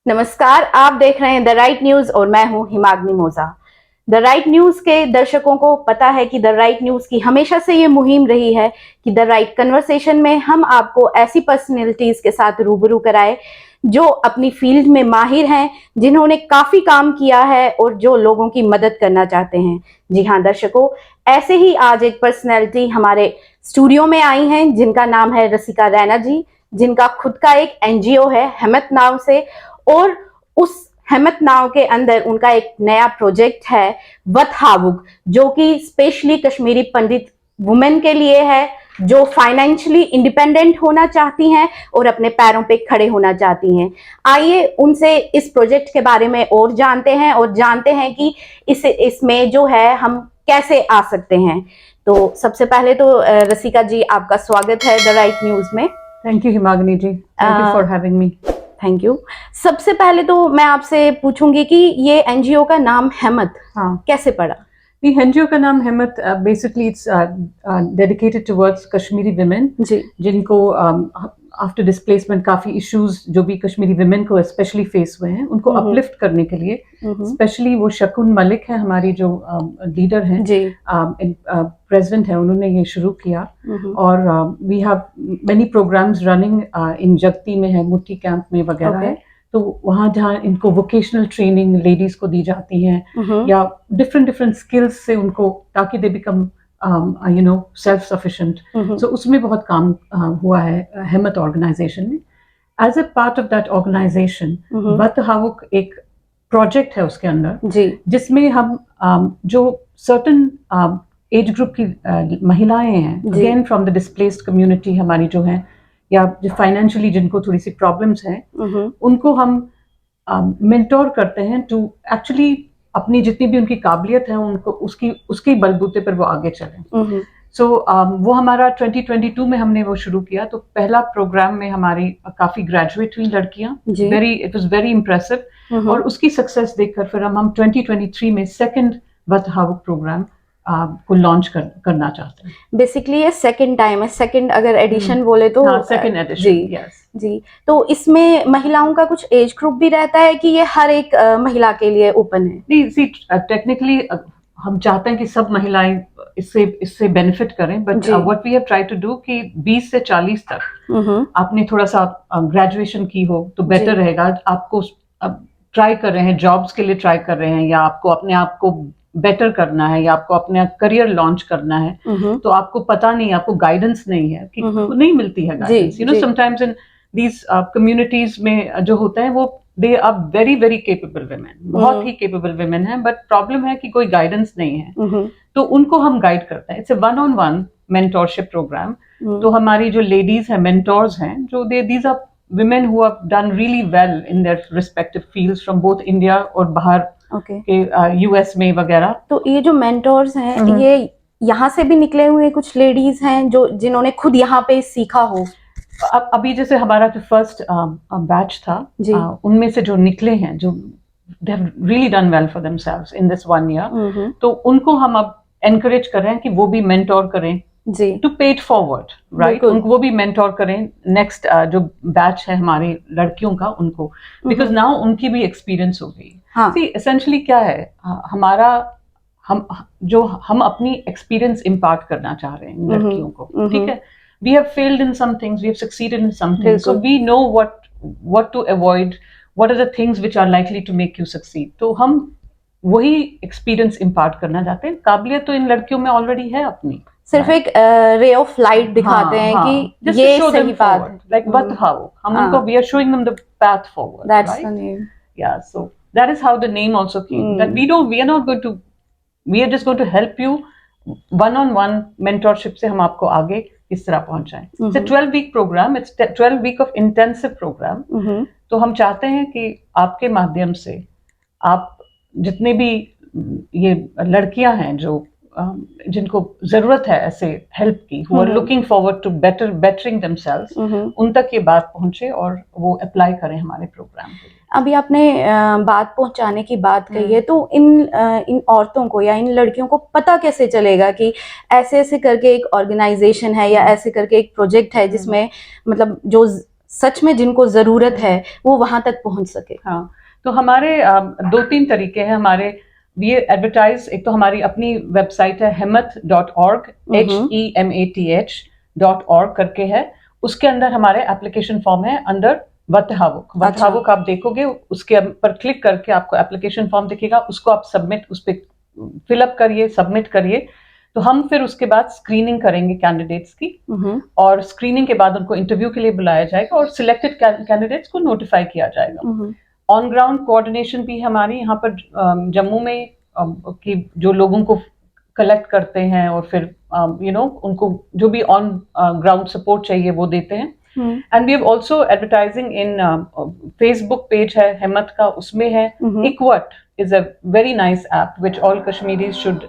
नमस्कार, आप देख रहे हैं द राइट न्यूज और मैं हूं हिमाग्नि मोजा। द राइट न्यूज के दर्शकों को पता है कि द राइट न्यूज की हमेशा से ये मुहिम रही है कि द राइट कन्वर्सेशन में हम आपको ऐसी पर्सनैलिटीज के साथ रूबरू कराए जो अपनी फील्ड में माहिर हैं, जिन्होंने काफी काम किया है और जो लोगों की मदद करना चाहते हैं। जी हाँ दर्शकों, ऐसे ही आज एक पर्सनैलिटी हमारे स्टूडियो में आई हैं जिनका नाम है रसिका रैना जी, जिनका खुद का एक एनजीओ है हिम्मत नाव से, और उस हिम्मत नाव के अंदर उनका एक नया प्रोजेक्ट है वत हावुक, जो कि स्पेशली कश्मीरी पंडित वुमेन के लिए है जो फाइनेंशियली इंडिपेंडेंट होना चाहती हैं और अपने पैरों पे खड़े होना चाहती हैं। आइए उनसे इस प्रोजेक्ट के बारे में और जानते हैं कि इसमें जो है हम कैसे आ सकते हैं। तो सबसे पहले तो रसिका जी, आपका स्वागत है द राइट न्यूज में। Thank you Himagni ji, thank you for having me. Thank you. सबसे पहले तो मैं आपसे पूछूंगी कि ये एनजीओ का नाम हिम्मत कैसे पड़ा? The एनजीओ का नाम हिम्मत basically it's dedicated towards Kashmiri women जिनको आफ्टर डिस्प्लेसमेंट काफी इश्यूज जो भी कश्मीरी विमेन को स्पेशली फेस हुए हैं उनको अपलिफ्ट करने के लिए स्पेशली वो शकुन मलिक है हमारी जो लीडर हैं, प्रेसिडेंट है, उन्होंने ये शुरू किया। और we have many programs running in जगती में है, मुट्ठी कैंप में वगैरह है। तो वहाँ जहाँ इनको वोकेशनल ट्रेनिंग लेडीज को दी जाती है या डिफरेंट स्किल्स से उनको, ताकि they become self sufficient. So उसमें बहुत काम हुआ है हिम्मत ऑर्गेनाइजेशन में। As a part of that organization वत हावुक एक प्रोजेक्ट है उसके अंदर, जिसमें हम जो सर्टन एज ग्रुप की महिलाएं हैं, again from the displaced community हमारी जो है, या जो फाइनेंशियली जिनको थोड़ी सी प्रॉब्लम्स हैं, उनको हम मेंटोर करते हैं टू एक्चुअली अपनी जितनी भी उनकी काबिलियत है उनको उसके बलबूते पर वो आगे चलें। सो वो हमारा 2022 में हमने वो शुरू किया। तो पहला प्रोग्राम में हमारी काफी ग्रेजुएट हुई लड़कियां, इट वाज वेरी इम्प्रेसिव। और उसकी सक्सेस देखकर फिर हम 2023 में सेकंड वत हावुक प्रोग्राम को लॉन्च करना चाहते हैं। बेसिकली ये सेकंड टाइम है, सेकंड अगर एडिशन बोले तो सेकंड एडिशन। जी। तो इसमें महिलाओं का कुछ एज ग्रुप भी रहता है कि ये हर एक महिला के लिए ओपन है? नहीं, सी टेक्निकली हम चाहते हैं कि सब महिलाएं इससे बेनिफिट करें, but what we have tried to do कि 20 से 40 तक आपने थोड़ा सा ग्रेजुएशन की हो तो बेटर रहेगा। आपको ट्राई कर रहे हैं, जॉब्स के लिए ट्राई कर रहे हैं, या आपको अपने आप को बेटर करना है, या आपको अपना करियर लॉन्च करना है, तो आपको पता नहीं, आपको गाइडेंस नहीं है कि नहीं मिलती है guidance. You know, sometimes in these communities में जो होते हैं वो they are very very capable women, बहुत ही केपेबल विमेन है, बट प्रॉब्लम है कि कोई गाइडेंस नहीं है। तो उनको हम गाइड करते हैं। It's a 1-on-1 mentorship program. तो हमारी जो लेडीज हैं, मेंटोर्स हैं, जो these are women who have done really well in their respective fields from both India और बाहर के US में वगैरह। तो ये जो मेंटोर्स हैं, ये यहाँ से भी निकले हुए कुछ लेडीज हैं जो जिन्होंने खुद यहाँ पे सीखा हो? अभी जैसे हमारा जो फर्स्ट बैच था, उनमें से जो निकले हैं, जो they have really done well for themselves in this 1 year, तो उनको हम अब एनकरेज कर रहे हैं कि वो भी मेंटोर करें टू पे इट फॉरवर्ड, राइट। उनको वो भी मेंटोर करें नेक्स्ट जो बैच है हमारी लड़कियों का, उनको, बिकॉज नाउ उनकी भी एक्सपीरियंस हो गई। सी एसेंशियली क्या है हमारा, हम अपनी एक्सपीरियंस इम्पार्ट करना चाह रहे हैं लड़कियों को, ठीक है। We have failed in some things, we have succeeded in some things, so we know what to avoid, what are the things which are likely to make you succeed. तो हम वही एक्सपीरियंस इम्पार्ट करना चाहते हैं। काबिलियत तो इन लड़कियों में ऑलरेडी है अपनी, सिर्फ एक रे ऑफ लाइट दिखाते हैं कि ये सही बात है, लाइक वत हावुक। हम उनको, we are showing them the path forward, that's the name. Yeah, so that is how the name also came, that we are not going to, we are just going to help you 1-on-1 mentorship से हम आपको आगे इस तरह पहुंचाएं। It's a 12-week program, it's 12 week of intensive program. तो हम चाहते हैं कि आपके माध्यम से आप जितने भी ये लड़कियां हैं जो जिनको जरूरत है ऐसे हेल्प की, who are looking forward to bettering themselves, उन तक ये बात पहुंचे और वो अप्लाई करें हमारे प्रोग्राम के लिए। अभी आपने बात पहुंचाने की बात कही है, तो इन औरतों को या इन लड़कियों को पता कैसे चलेगा कि ऐसे ऐसे करके एक ऑर्गेनाइजेशन है या ऐसे करके एक प्रोजेक्ट है जिसमें मतलब जो सच में जिनको जरूरत है वो वहां तक पहुंच सके? हाँ, तो हमारे 2-3 तरीके हैं हमारे। ये एडवर्टाइज, एक तो हमारी अपनी वेबसाइट है hemath.org, HEMATH.org करके है। उसके अंदर हमारे एप्लीकेशन फॉर्म है अंडर वतहावुक आप देखोगे, उसके पर क्लिक करके आपको एप्लीकेशन फॉर्म दिखेगा, उसको आप सबमिट, उस पर फिलअप करिए, सबमिट करिए। तो हम फिर उसके बाद स्क्रीनिंग करेंगे कैंडिडेट्स की, और स्क्रीनिंग के बाद उनको इंटरव्यू के लिए बुलाया जाएगा और सिलेक्टेड कैंडिडेट्स को नोटिफाई किया जाएगा। ऑन ग्राउंड कोऑर्डिनेशन भी हमारी यहाँ पर जम्मू में कि जो लोगों को कलेक्ट करते हैं और फिर उनको जो भी ऑन ग्राउंड सपोर्ट चाहिए वो देते हैं। And we have also advertising in Facebook page है हिम्मत का, उसमें है इक्वट is a very nice app which all Kashmiris should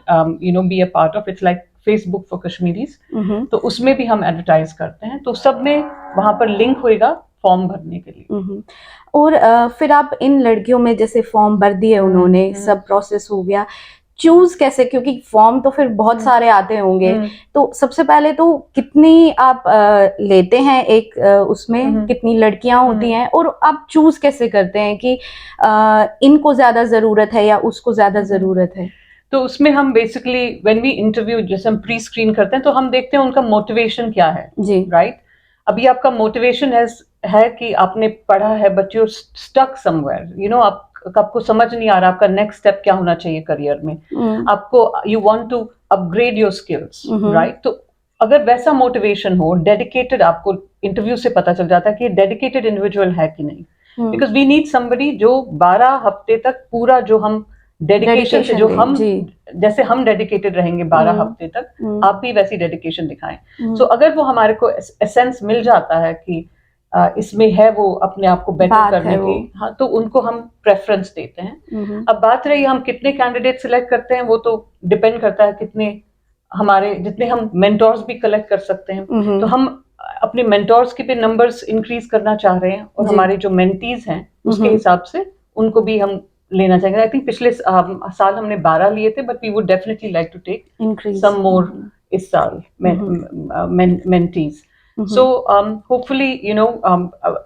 be a part of. It's like Facebook for Kashmiris. तो उसमें भी हम एडवर्टाइज करते हैं, तो सब में वहां पर लिंक होएगा फॉर्म भरने के लिए। और फिर आप इन लड़कियों में जैसे फॉर्म भर दिए उन्होंने, सब प्रोसेस हो गया, चूज कैसे, क्योंकि फॉर्म तो फिर बहुत सारे आते होंगे, तो सबसे पहले तो कितनी आप लेते हैं एक उसमें कितनी लड़कियां होती हैं, और आप चूज कैसे करते हैं कि इनको ज्यादा जरूरत है या उसको ज्यादा जरूरत है? तो उसमें हम बेसिकली व्हेन वी इंटरव्यू, जैसे हम प्री स्क्रीन करते हैं, तो हम देखते हैं उनका मोटिवेशन क्या है जी, राइट। अभी आपका मोटिवेशन है कि आपने पढ़ा है बट यू स्टक समवेयर, आपको समझ नहीं आ रहा आपका नेक्स्ट स्टेप क्या होना चाहिए करियर में, आपको you want to upgrade your skills, right. तो अगर वैसा मोटिवेशन हो, डेडिकेटेड, आपको इंटरव्यू से पता चल जाता है कि डेडिकेटेड इंडिविजुअल है कि नहीं, बिकॉज वी नीड समबडी जो 12 हफ्ते तक पूरा जो हम डेडिकेशन से, जो हम जैसे हम डेडिकेटेड रहेंगे 12 हफ्ते तक, आप भी वैसी डेडिकेशन दिखाएं। सो अगर वो हमारे को एसेंस मिल जाता है कि इसमें है वो अपने आप को बेटर करने की, हाँ, तो उनको हम प्रेफरेंस देते हैं। अब बात रही हम कितने कैंडिडेट सिलेक्ट करते हैं, वो तो डिपेंड करता है कितने हमारे, जितने हम मेंटोर्स भी कलेक्ट कर सकते हैं। तो हम अपने मेंटोर्स के भी नंबर्स इंक्रीज करना चाह रहे हैं, और हमारे जो मेंटीज हैं उसके हिसाब से उनको भी हम लेना चाहेंगे। आई थिंक पिछले साल हमने 12 लिए थे, but we would definitely like to take some more इस साल mentees. So hopefully,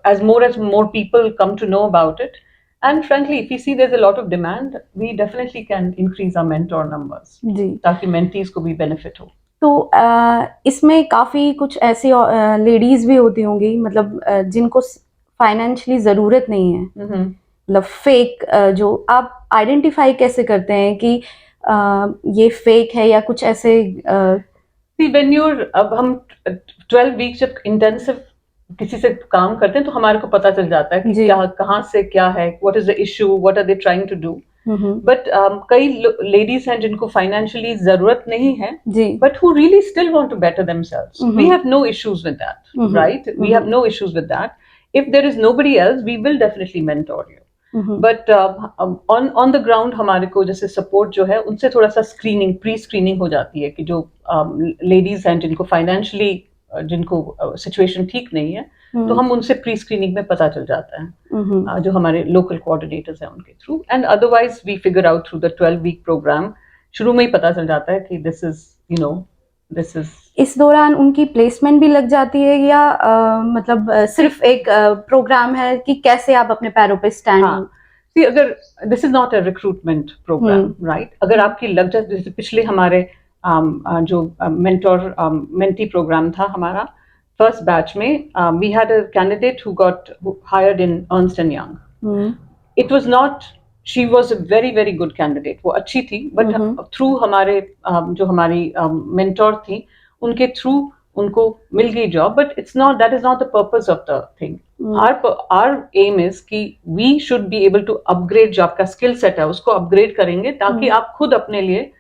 as more people come to know about it, and frankly, if we see there's a lot of demand, we definitely can increase our mentor numbers, ताकि mentees को भी benefit हो। तो इसमें काफी कुछ ऐसी लेडीज भी होती होंगी, मतलब जिनको फाइनेंशियली जरूरत नहीं है, मतलब फेक, जो आप आइडेंटिफाई कैसे करते हैं कि ये फेक है या कुछ ऐसे? when you're, अब हम 12 वीक जब इंटेंसिव किसी से काम करते हैं तो हमारे को पता चल जाता है कि क्या, कहाँ से क्या है, what is the issue, what are they trying to do. But कई लेडीज हैं जिनको फाइनेंशियली जरूरत नहीं है, but who really still want to better themselves. We have no issues with that, right, we have no issues with that. If there is nobody else, we will definitely mentor you. But on the ground हमारे को जैसे support जो है उनसे थोड़ा सा screening, pre screening हो जाती है कि जो लेडीज हैं जिनको फाइनेंशियली, जिनको सिचुएशन ठीक नहीं है, तो हम उनसे प्री स्क्रीनिंग में पता चल जाता है, जो हमारे लोकल कोऑर्डिनेटर्स हैं उनके through. And otherwise we figure out through the 12 week program. शुरू में ही पता चल जाता है कि दिस इज इस दौरान उनकी प्लेसमेंट भी लग जाती है, या मतलब सिर्फ एक प्रोग्राम है कि कैसे आप अपने पैरों पे स्टैंड? सी, अगर this is not a recruitment program, right, अगर आपकी लग जाए, जैसे पिछले हमारे जो मेंटोर मेंटी प्रोग्राम था हमारा फर्स्ट बैच में, we had a candidate who got hired in Ernst and Young. It was not, she was a very very good candidate, वो अच्छी थी, बट थ्रू हमारे जो हमारी मेंटोर थी उनके थ्रू उनको मिल गई job. But it's not, that is not the purpose of the thing. Our aim is कि we should be able to upgrade, जो आपका स्किल सेट है उसको अपग्रेड करेंगे ताकि आप खुद अपने लिए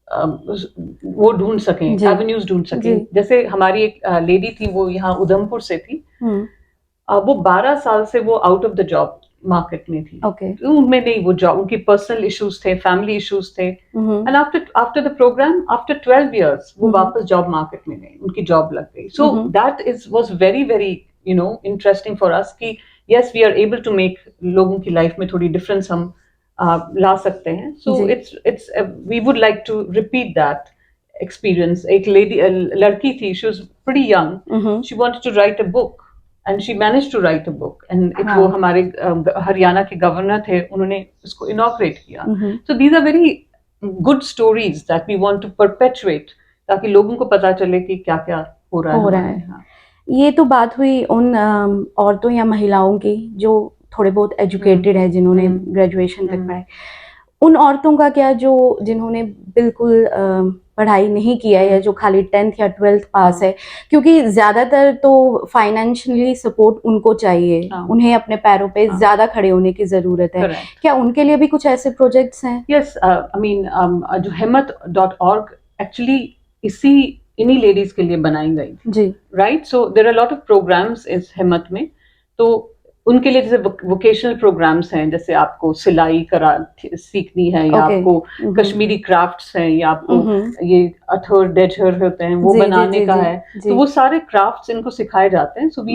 वो ढूंढ सकें, एवेन्यूज ढूंढ सकें। जैसे हमारी एक लेडी थी, वो यहाँ उधमपुर से थी, वो 12 साल से वो out of the job market में थी। उनमें नहीं वो जॉब, उनकी पर्सनल इश्यूज थे, फैमिली इश्यूज थे, and after the program, after 12 years वो वापस जॉब मार्केट में गई, उनकी जॉब लग गई। So that was very very interesting for us कि yes, we are able to make लोगों की लाइफ में थोड़ी डिफरेंस हम ला सकते हैं। So it's we would like to repeat that experience. एक लड़की थी, she was pretty young, she wanted to write a book, and she manage to write a book and it हाँ. वो हमारे हरियाणा के गवर्नर थे, उन्होंने उसको इनॉग्रेट किया. So these are very good stories that we want to perpetuate, ताकि लोगों को पता चले कि क्या क्या हो रहा है. हाँ. ये तो बात हुई उन औरतों या महिलाओं की जो थोड़े बहुत एजुकेटेड है, जिन्होंने ग्रेजुएशन तक पढ़ाई. उन औरतों का क्या जो जिन्होंने बिल्कुल पढ़ाई नहीं किया है, जो खाली 10th या 12th पास है, क्योंकि ज्यादातर तो फाइनेंशियली सपोर्ट उनको चाहिए, उन्हें अपने पैरों पे ज्यादा खड़े होने की जरूरत है. क्या उनके लिए भी कुछ ऐसे प्रोजेक्ट्स हैं? यस, आई मीन जो himmat.org एक्चुअली इन्हीं लेडीज के लिए बनाई गई जी. Right. So there are lot of programs इस हिम्मत में. तो उनके लिए जैसे वोकेशनल प्रोग्राम्स हैं, जैसे आपको सिलाई सीखनी है, या आपको कश्मीरी क्राफ्ट्स हैं, या आपको ये अथर डेजर होते हैं वो बनाने का है. तो वो सारे क्राफ्ट्स इनको सिखाए जाते हैं. सो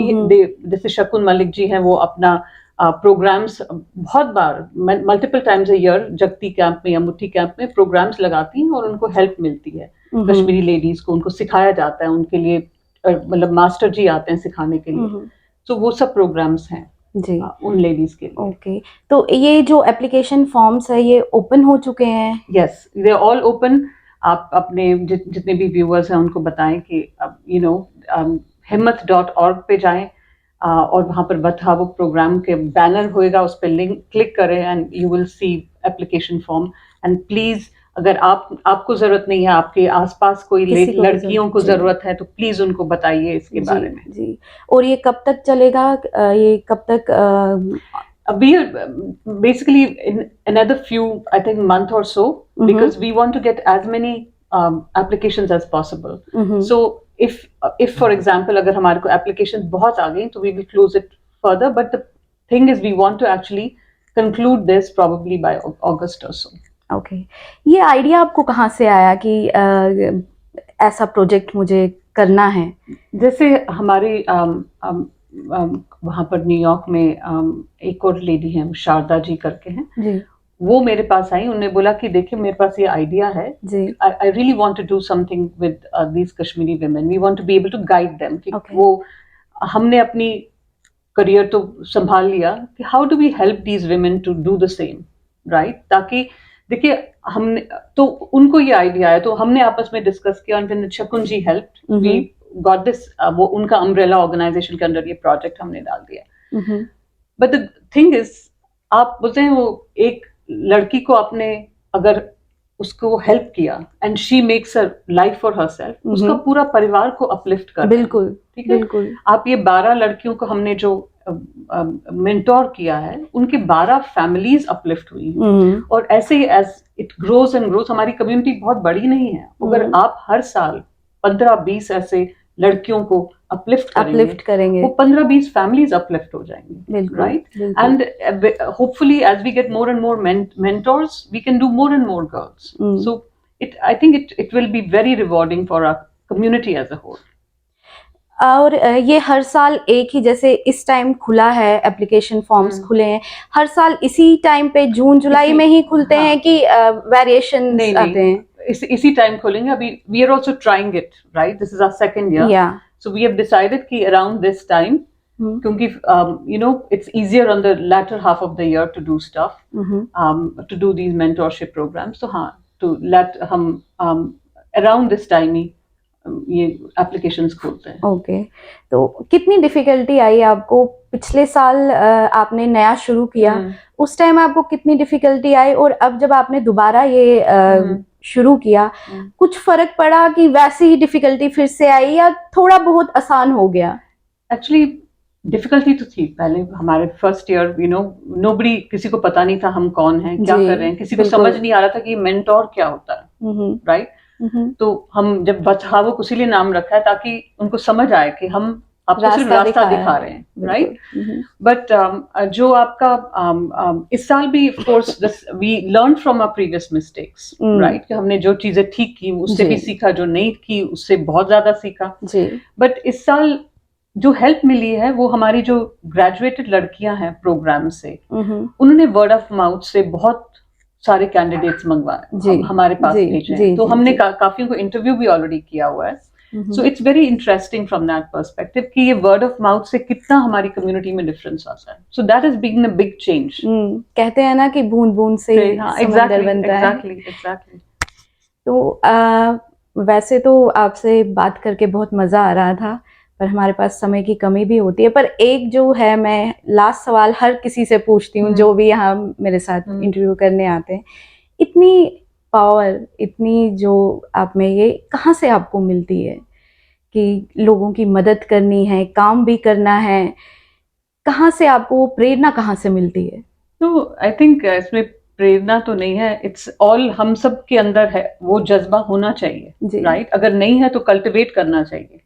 जैसे शकुन मलिक जी हैं, वो अपना प्रोग्राम्स बहुत बार मल्टीपल टाइम्स अ ईयर जगती कैंप में या मुट्ठी कैंप में प्रोग्राम्स लगाती हैं, और उनको हेल्प मिलती है कश्मीरी लेडीज को. उनको सिखाया जाता है, उनके लिए मतलब मास्टर जी आते हैं सिखाने के लिए. तो वो सब प्रोग्राम्स हैं जी उन लेडीज के लिए. ओके. तो ये जो एप्लीकेशन फॉर्म्स है ये ओपन हो चुके हैं? Yes, they are all open. आप अपने जितने भी व्यूअर्स हैं उनको बताएं कि यू नो himmat.org पे जाएं, और वहाँ पर बताओ प्रोग्राम के बैनर होएगा, उस पर लिंक क्लिक करें and you will see application form. And please, अगर आपको जरूरत नहीं है, आपके आसपास कोई लड़कियों को जरूरत है, तो प्लीज उनको बताइए इसके बारे में. जी. और ये कब तक चलेगा? ये कब तक? We are basically in another few, I think, month or so, because we want to get as many applications as possible. So if for example अगर हमारे को applications बहुत आ गई, तो we will close it further. But the thing is, we want to actually conclude this probably by August or so. Okay. ये idea आपको कहाँ से आया कि ऐसा प्रोजेक्ट मुझे करना है? जैसे हमारे वहाँ पर न्यूयॉर्क में एक और लेडी हैं, शारदा जी करके हैं जी. वो मेरे पास आई, उन्होंने बोला कि देखिए मेरे पास ये आइडिया है जी. I really want to do something with these Kashmiri women. We want to be able to guide them. वो हमने अपनी करियर तो संभाल लिया कि how do we help these women to do the same, right. ताकि देखिए हमने तो उनको ये आइडिया है, तो हमने आपस में डिस्कस किया, और शकुन जी हेल्प, वी गॉट दिस. वो उनका अम्ब्रेला ऑर्गेनाइजेशन के अंदर ये प्रोजेक्ट हमने डाल दिया. बट द थिंग इज, आप बोलते हैं वो एक लड़की को आपने अगर उसको हेल्प किया and she makes a life for herself, उसका पूरा परिवार को अपलिफ्ट कर. बिल्कुल. ठीक है. बिल्कुल. आप ये 12 लड़कियों को हमने जो मेंटोर किया है, उनके 12 फैमिलीज अपलिफ्ट हुई हैं. और ऐसे ही as it grows and grows, हमारी कम्युनिटी बहुत बड़ी नहीं है. अगर आप हर साल 15-20 ऐसे लड़कियों को अपलिफ्ट करेंगे, वो 15-20 फैमिलीज अपलिफ्ट हो जाएंगी, right. And hopefully as we get more and more mentors, we can do more and more girls. So I think it will be very rewarding for our community as a whole. और ये हर साल एक ही, जैसे इस time खुला है, application forms खुले हैं, हर साल इसी टाइम पे जून जुलाई में ही खुलते हैं कि वेरिएशन आते हैं? इसी टाइम खोलेंगे. अभी we are also trying it, right. This is our second year. So we have decided कि अराउंड दिस टाइम, क्योंकि you know it's easier on the latter half of the year to do stuff, to do these mentorship programs. तो हाँ, to let हम around this time ही ये applications खोलते हैं. Okay. तो कितनी डिफिकल्टी आई आपको? पिछले साल आपने नया शुरू किया, उस टाइम आपको कितनी डिफिकल्टी आई, और अब जब आपने दोबारा ये शुरू किया, कुछ फर्क पड़ा कि वैसी ही डिफिकल्टी फिर से आई, या थोड़ा बहुत आसान हो गया? एक्चुअली डिफिकल्टी तो थी पहले. हमारे first year, you know, nobody, किसी को पता नहीं था हम कौन हैं, क्या कर रहे हैं. किसी को समझ नहीं आ रहा था कि मेंटोर क्या होता है, राइट. तो हम जब बचावो उसी लिए नाम रखा है, ताकि उनको समझ आए कि हम आपको सिर्फ रास्ता दिखा रहे हैं, राइट. बट जो आपका इस साल भी of course we learn from our previous mistakes, right. कि हमने जो चीजें ठीक की उससे भी सीखा, जो नहीं की उससे बहुत ज्यादा सीखा. बट इस साल जो हेल्प मिली है, वो हमारी जो ग्रेजुएटेड लड़कियां हैं प्रोग्राम से, उन्होंने वर्ड ऑफ माउथ से बहुत सारे कैंडिडेट्स मंगवाए, हमारे पास भेजे. तो हमने काफियों को इंटरव्यू भी ऑलरेडी किया हुआ है. So it's very interesting from that perspective कि ये वर्ड ऑफ माउथ से कितना हमारी कम्युनिटी में डिफरेंस आता है. सो that is being a big change. कहते हैं ना कि बूंद बूंद से समंदर बनता है. एग्जैक्टली. तो वैसे तो आपसे बात करके बहुत मज़ा आ रहा था, पर हमारे पास समय की कमी भी होती है. पर एक जो है, मैं लास्ट सवाल हर किसी से पूछती हूँ जो भी यहाँ मेरे साथ इंटरव्यू करने आते हैं, इतनी पावर, इतनी जो आप में, ये कहाँ से आपको मिलती है कि लोगों की मदद करनी है, काम भी करना है? कहाँ से आपको प्रेरणा कहाँ से मिलती है? तो आई थिंक इसमें प्रेरणा तो नहीं है, इट्स ऑल हम सब के अंदर है, वो जज्बा होना चाहिए. राइट. अगर नहीं है तो कल्टिवेट करना चाहिए.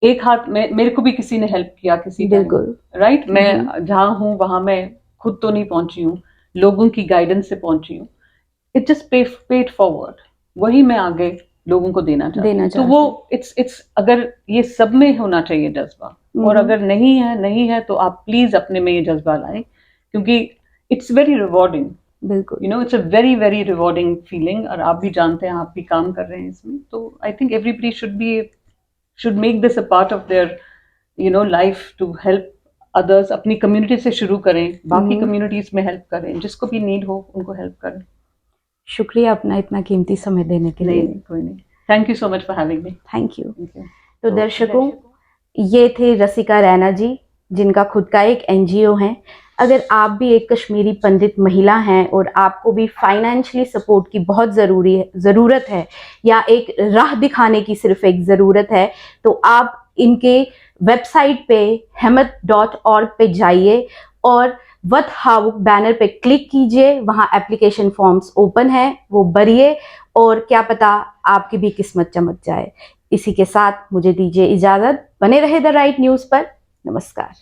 एक हाथ में मेरे को भी किसी ने हेल्प किया किसी टाइम. बिल्कुल. राइट. मैं जहाँ हूँ वहां मैं खुद तो नहीं पहुंची हूँ, लोगों की गाइडेंस से पहुंची हूँ. It just paid forward. वही मैं आगे लोगों को देना चाहती हूँ. तो वो इट्स अगर ये सब में होना चाहिए जज्बा, और अगर नहीं है तो आप प्लीज अपने में ये जज्बा लाएं, क्योंकि इट्स वेरी रिवॉर्डिंग. बिल्कुल. You know, it's a very very rewarding feeling. और आप भी जानते हैं, आप भी काम कर रहे हैं इसमें. तो I think everybody should make this a part of their life to help others. अपनी कम्युनिटी से शुरू करें, बाकी कम्युनिटीज में हेल्प करें, जिसको भी नीड हो उनको हेल्प करें. शुक्रिया अपना इतना कीमती समय देने के लिए. कोई नहीं. Thank you so much for having me. Thank you. तो दर्शकों, ये थे रसिका रैना जी, जिनका खुद का एक NGO है. अगर आप भी एक कश्मीरी पंडित महिला हैं और आपको भी फाइनेंशियली सपोर्ट की बहुत ज़रूरत है, या एक राह दिखाने की सिर्फ एक ज़रूरत है, तो आप इनके वेबसाइट पे himmat.org पे जाइए और वत हाउ बैनर पे क्लिक कीजिए. वहाँ एप्लीकेशन फॉर्म्स ओपन है, वो भरिए और क्या पता आपकी भी किस्मत चमक जाए. इसी के साथ मुझे दीजिए इजाज़त. बने रहे द राइट न्यूज़ पर. नमस्कार.